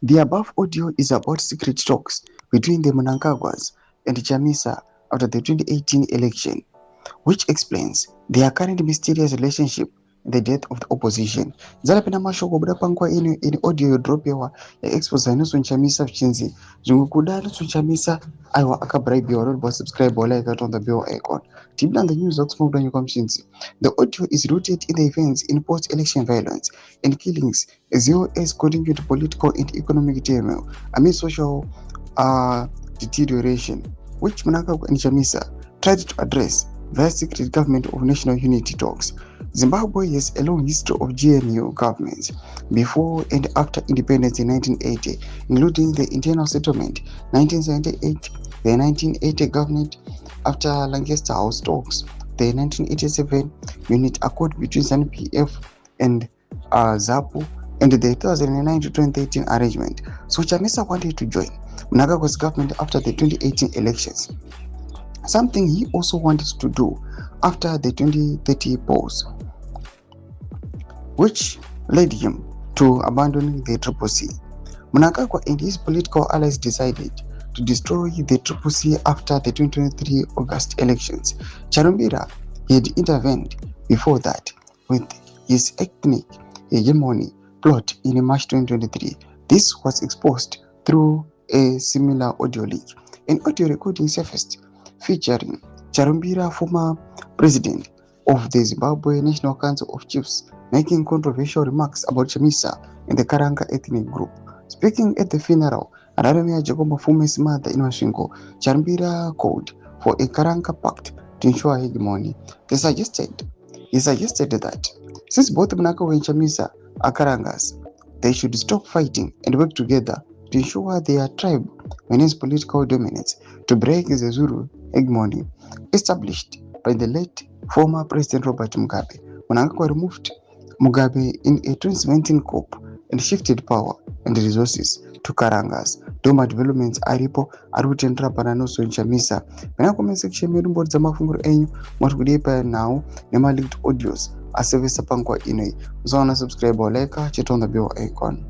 The above audio is about secret talks between the Mnangagwas and Chamisa after the 2018 election, which explains their current mysterious relationship and the death of the opposition. Zalapina mashoko buda pangwa ini audio yodropewa ya expose nusu nchamisa vichinzi zvingukuda nusu nchamisa aiwa akabraibiwa rod subscribe wala on the bell icon tibna the news oxford nyuka mshinzi. The audio is rooted in the events in post-election violence and killings as well as continued political and economic turmoil amid social uh, deterioration, which Mnangagwa and Chamisa tried to address via secret government of national unity talks. Zimbabwe has a long history of GNU governments before and after independence in 1980, including the internal settlement 1978, the 1980 government after Lancaster House talks, the 1987 unit accord between ZANU-PF and ZAPU, and the 2009 to 2013 arrangement. So Chamisa wanted to join Mnangagwa's government after the 2018 elections, something he also wanted to do after the 2030 polls, which led him to abandoning the Triple C. Mnangagwa and his political allies decided to destroy the Triple C after the 2023 August elections. Charumbira had intervened before that with his ethnic hegemony plot in March 2023. This was exposed through a similar audio leak. An audio recording surfaced featuring Charumbira, former president of the Zimbabwe National Council of Chiefs, making controversial remarks about Chamisa and the Karanga ethnic group. Speaking at the funeral, Radomir Jacob Mafume's mother in Washingo, Charumbira called for a Karanga pact to ensure hegemony. He suggested that since both Mnangagwa and Chamisa are Karangas, they should stop fighting and work together to ensure their tribe maintains political dominance to break the Zulu hegemony established by the late former President Robert Mugabe. Mnangagwa removed Mugabe in a 2017 coup and shifted power and resources to Karangas. Doma developments aripo ari kutendera pananoso Chamisa. Pena comment section medu mbori dzamafunguro enyu mwati kudipa now nema leaked audios asevesa pangwa inoi. Usaona subscribe or like, chit on the bell icon.